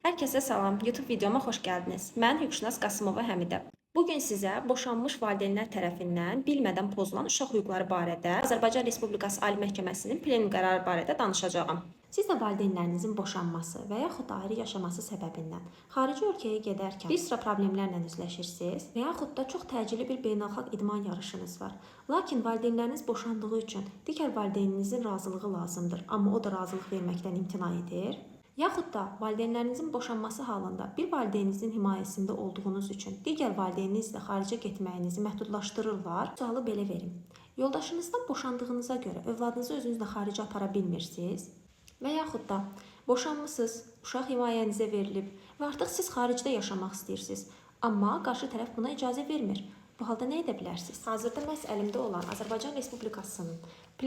Hər kəsə salam, YouTube videoma xoş gəldiniz. Mən hüquqşünas Qasımova Həmidə. Bugün sizə boşanmış valideynlər tərəfindən bilmədən pozulan uşaq hüquqları barədə Azərbaycan Respublikası Ali Məhkəməsinin plenum qərarı barədə danışacağam. Siz də valideynlərinizin boşanması və yaxud da ayrı yaşaması səbəbindən xarici ölkəyə gedərkən bir sıra problemlərlə üzləşirsiniz və yaxud da çox təcili bir beynəlxalq idman yarışınız var. Lakin valideynləriniz boşandığı üçün digər valideyninizin razılığı lazımdır, amma o da razılıq verməkdən imtina edir. Yaxud da valideynlərinizin boşanması halında bir valideyninizin himayəsində olduğunuz üçün digər valideyninizlə xaricə getməyinizi məhdudlaşdırırlar. Sualı belə verin. Yoldaşınızdan boşandığınıza görə övladınızı özünüzlə xaricə apara bilmirsiniz? Və yaxud da boşanmısınız, uşaq himayənizə verilib və artıq siz xaricdə yaşamaq istəyirsiniz, amma qarşı tərəf buna icazə vermir. Bu halda nə edə bilərsiniz? Hazırda məhz əlimdə olan Azərbaycan Respublikasının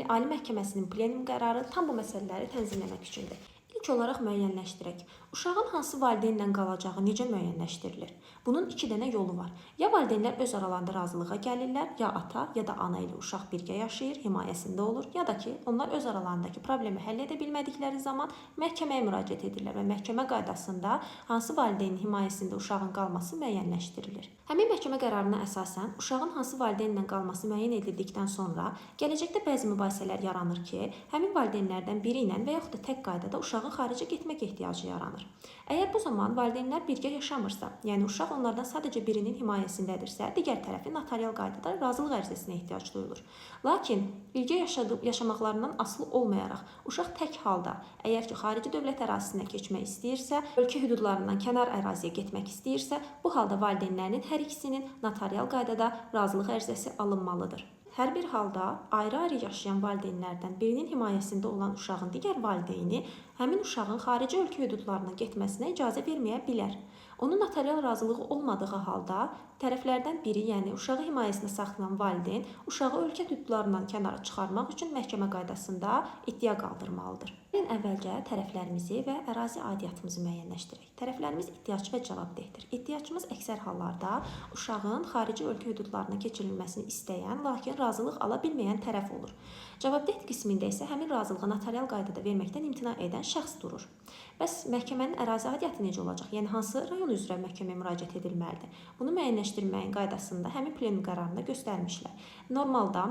Ali Məhkəməsinin plenum qərarı tam bu məsələləri tənzimləmək üçündür. İlk olaraq müəyyənləşdirək. Uşağın hansı valideynlə qalacağı necə müəyyənləşdirilir? Bunun iki dənə yolu var. Ya valideynlər öz aralarında razılığa gəlirlər, ya ata, ya da ana ilə uşaq birgə yaşayır, himayəsində olur, ya da ki, onlar öz aralarındakı problemi həll edə bilmədikləri zaman məhkəməyə müraciət edirlər və məhkəmə qaydasında hansı valideynin himayəsində uşağın qalması müəyyənləşdirilir. Həmin məhkəmə qərarına əsasən uşağın hansı valideynlə qalması müəyyən edildikdən sonra gələcəkdə bəzi mübahisələr yaranır ki, həmin valideynlərdən biri ilə və yaxud da tək qaydada uşağın xaricə getmək ehtiyacı yaranır. Əgər bu zaman valideynlər birgə yaşamırsa, yəni uşaq onlardan sadəcə birinin himayəsindədirsə, digər tərəfin notarial qaydada razılıq ərizəsinə ehtiyac duyulur. Lakin birgə yaşamaqlarından asılı olmayaraq uşaq tək halda, əgər ki, xarici dövlət ərazisinə keçmək istəyirsə, ölkə hüdudlarından kənar əraziyə getmək istəyirsə, bu halda valideynlərinin hər ikisinin notarial qaydada razılıq ərizəsi alınmalıdır. Hər bir halda ayrı-ayrı yaşayan valideynlərdən birinin himayəsində olan uşağın digər valideyni həmin uşağın xarici ölkə hüdudlarına getməsinə icazə verməyə bilər. Onun notarial razılığı olmadığı halda tərəflərdən biri, yəni uşağı himayəsində saxlayan valideyn, uşağı ölkə hüdudlarından kənara çıxarmaq üçün məhkəmə qaydasında iddia qaldırmalıdır. Gəlin əvvəlcə tərəflərimizi və ərazi aidiyyatımızı müəyyənləşdirək. Tərəflərimiz iddiaçı və cavabdehdir. İddiaçımız əksər hallarda uşağın xarici ölkə hüdudlarına keçirilməsini istəyən, lakin razılıq ala bilməyən tərəf olur. Cavabdeh qismində isə həmin razılığı notarial qaydada verməkdən imtina edən şəxs durur. Bəs məhkəmənin ərazi aidiyyatı necə olacaq? Yəni hansı rayon üzrə məhkəməyə müraciət edilməlidir? Bunu müəyyənləşdirməyin qaydasında həmin plenum qərarında göstərmişlər. Normalda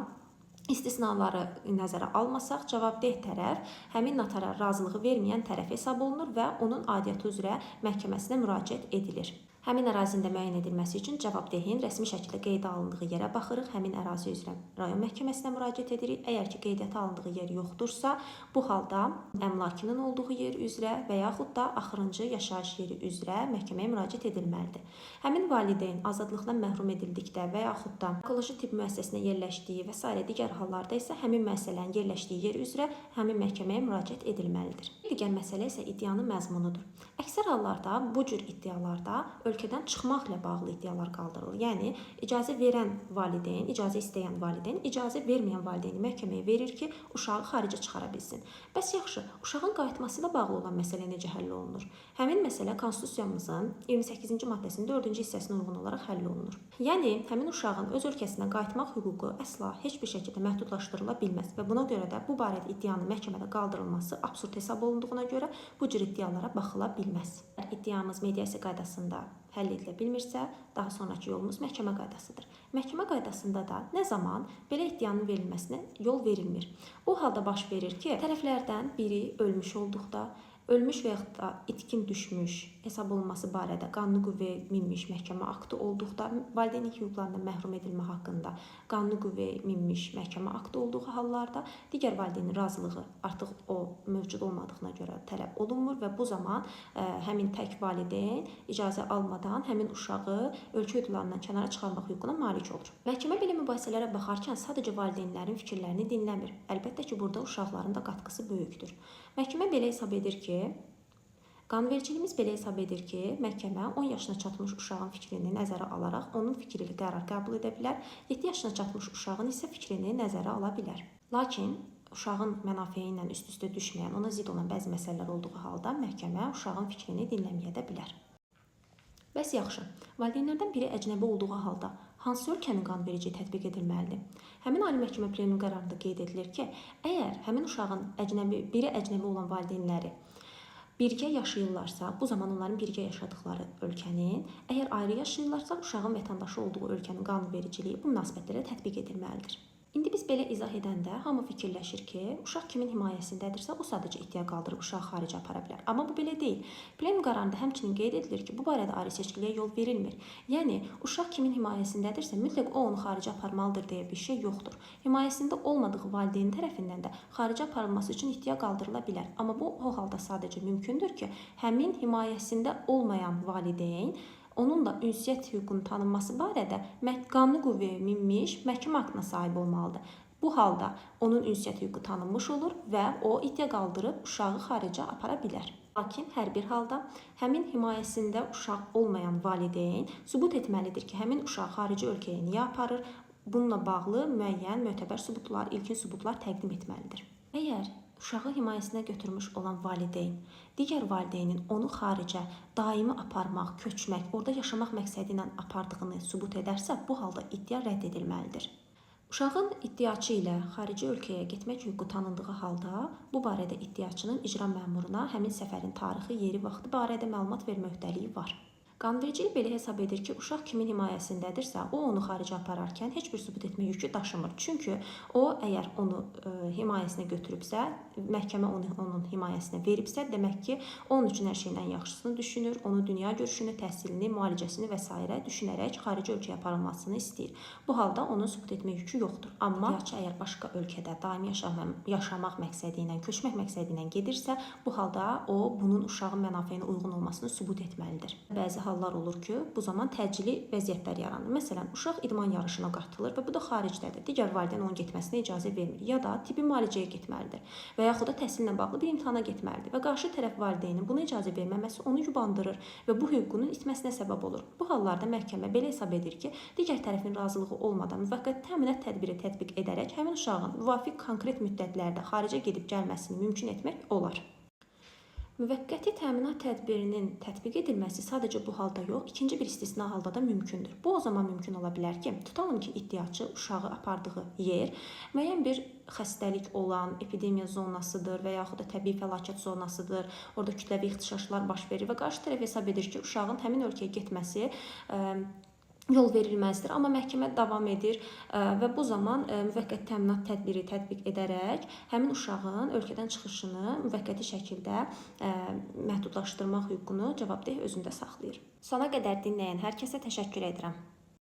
istisnaları nəzərə almasaq, cavabdeh tərəf həmin notarial razılığı verməyən tərəf hesab olunur və onun aidiyyatı üzrə məhkəməsinə müraciət edilir. Həmin ərazinin müəyyən edilməsi üçün cavabdehin rəsmi şəkildə qeydə alındığı yerə baxırıq. Həmin ərazi üzrə rayon məhkəməsinə müraciət edirik. Əgər ki, qeydiyyata alındığı yer yoxdursa, bu halda əmlakının olduğu yer üzrə və yaxud da axırıncı yaşayış yeri üzrə məhkəməyə müraciət edilməlidir. Həmin valideyn azadlıqdan məhrum edildikdə və yaxud da onkoloji tibb müəssisəsinə yerləşdiyi və s. digər hallarda isə həmin müəssisələrin yerləşdiyi yer üzrə həmin məhkəməyə müraciət edilməlidir. Digər məsələ isə iddianın məzmunudur. Əksər hallarda bu cür iddialarda ölkədən çıxmaqla bağlı iddialar qaldırılır. Yəni, icazə verən valideyn, icazə istəyən valideyn, icazə verməyən valideyni məhkəməyə verir ki, uşağı xaricə çıxara bilsin. Bəs yaxşı, uşağın qayıtması ilə bağlı olan məsələ necə həll olunur? Həmin məsələ Konstitusiyamızın 28-ci maddəsinin 4-cü hissəsinə uyğun olaraq həll olunur. Yəni, həmin uşağın öz ölkəsinə qayıtmaq hüququ əsla heç bir şəkildə məhdudlaşdırıla bilməz və buna görə də bu barədə iddianın məhkəmədə qaldırılması absurd hesab olunduğuna görə bu cür iddialara baxıla bilməz. İddiamız mediasiya qaydasında həll edilə bilmirsə, daha sonraki yolumuz məhkəmə qaydasıdır. Məhkəmə qaydasında da nə zaman belə iddianın verilməsinə yol verilmir. Bu halda baş verir ki, tərəflərdən biri ölmüş olduqda, ölmüş və yaxud da itkin düşmüş hesab olunması barədə qanuni qüvvəyə minmiş məhkəmə aktı olduqda, valideynlik hüquqlarından məhrum edilmə haqqında qanuni qüvvəyə minmiş məhkəmə aktı olduğu hallarda digər valideynin razılığı artıq o mövcud olmadığına görə tələb olunmur və bu zaman həmin tək valideyn icazə almadan həmin uşağı ölkə hüdudlarından kənara çıxarmaq hüququna malik olur. Məhkəmə belə mübahisələrə baxarkən sadəcə valideynlərin fikirlərini dinləmir. Əlbəttə ki, burada uşaqların da qatqısı böyükdür. Məhkəmə belə hesab edir ki, qanunvericiliyimiz belə hesab edir ki, məhkəmə 10 yaşına çatmış uşağın fikrini nəzərə alaraq onun fikri ilə qərar qəbul edə bilər, 7 yaşına çatmış uşağın isə fikrini nəzərə ala bilər. Lakin uşağın mənafeləyi ilə üst-üstə düşməyən, ona zidd olan bəzi məsələlər olduğu halda məhkəmə uşağın fikrini dinləməyə də bilər. Bəs yaxşı, valideynlərdən biri əcnəbi olduğu halda hansı ölkənin qanunvericiliyi tətbiq edilməlidir? Həmin Ali Məhkəmə plenum qərarında qeyd edilir ki, əgər həmin uşağın biri əcnəbi olan valideynləri birgə yaşayırlarsa, bu zaman onların birgə yaşadıkları ölkənin, əgər ayrı yaşayırlarsa, uşağın vətəndaşı olduğu ölkənin qanunvericiliyi bu münasibətlərə tətbiq edilməlidir. İndi biz belə izah edəndə hamı fikirləşir ki, uşaq kimin himayəsindədirsə, o sadəcə iddia qaldırıb uşağı xaricə apara bilər. Amma bu belə deyil. Plenum qərarında həmçinin qeyd edilir ki, bu barədə ayrı seçkiliyə yol verilmir. Yəni, uşaq kimin himayəsindədirsə, mütləq o onu xaricə aparmalıdır deyə bir şey yoxdur. Himayəsində olmadığı valideyn tərəfindən də xaricə aparılması üçün iddia qaldırıla bilər. Amma bu o halda sadəcə mümkündür ki, həmin himayəsində olmayan valideyn onun da ünsiyyət hüququnun tanınması barədə qanuni qüvvəyə minmiş məhkəmə aktına sahib olmalıdır. Bu halda onun ünsiyyət hüququ tanınmış olur və o iddia qaldırıb uşağı xaricə apara bilər. Lakin hər bir halda həmin himayəsində uşaq olmayan valideyn sübut etməlidir ki, həmin uşaq xarici ölkəyə niyə aparır? Bununla bağlı müəyyən mötəbər sübutlar, ilkin sübutlar təqdim etməlidir. Əgər uşağı himayəsinə götürmüş olan valideyn digər valideynin onu xaricə daimi aparmaq, köçmək, orada yaşamaq məqsədi ilə apardığını sübut edərsə, bu halda iddia rədd edilməlidir. Uşağın iddiaçı ilə xarici ölkəyə getmək hüququ tanındığı halda, bu barədə iddiaçının icra məmuruna həmin səfərin tarixi, yeri, vaxtı barədə məlumat vermə öhdəliyi var. Qanunvericilik belə hesab edir ki, uşaq kimin himayəsindədirsə, o onu xaricə apararkən heç bir sübut etmə yükü daşımır. Çünki o, əgər onu himayəsinə götürübsə, məhkəmə onu onun himayəsinə veribsə, demək ki, onun üçün hər şeyin ən yaxşısını düşünür, onun dünya görüşünü, təhsilini, müalicəsini və s. düşünərək xarici ölkəyə aparılmasını istəyir. Bu halda onun sübut etmə yükü yoxdur. Amma iddiaçı əgər başqa ölkədə daimi yaşamaq məqsədi ilə, köçmək məqsədi ilə gedirsə, bu halda o, bunun uşağın mənafeyinə uyğun olmasını sübut etməlidir. Bəzi hallar olur ki, bu zaman təcili vəziyyətlər yaranır. Məsələn, uşaq idman yarışına qatılır və bu da xaricdədir. Digər valideyn onun getməsinə icazə vermir ya da tibbi müalicəyə getməlidir və yaxud da təhsillə bağlı bir imtahana getməlidir və qarşı tərəf valideynin buna icazə verməməsi onu yubandırır və bu hüququnun itməsinə səbəb olur. Bu hallarda məhkəmə belə hesab edir ki, digər tərəfin razılığı olmadan müvəqqəti təminat tədbiri tətbiq edərək həmin uşağın müvafiq konkret müddətlərdə xaricə gedib gəlməsini mümkün etmək olar. Müvəqqəti təminat tədbirinin tətbiq edilməsi sadəcə bu halda yox, ikinci bir istisna halda da mümkündür. Bu o zaman mümkün ola bilər ki, tutalım ki, iddiaçı uşağı apardığı yer müəyyən bir xəstəlik olan epidemiya zonasıdır və yaxud da təbii fəlakət zonasıdır. Orada kütləvi ixtişaşlar baş verir və qarşı tərəf hesab edir ki, uşağın həmin ölkəyə getməsi yol verilməzdir. Amma məhkəmə davam edir və bu zaman müvəqqəti təminat tədbiri tətbiq edərək həmin uşağın ölkədən çıxışını müvəqqəti şəkildə məhdudlaşdırmaq hüququnu cavabdeh özündə saxlayır. Sona qədər dinləyən hər kəsə təşəkkür edirəm.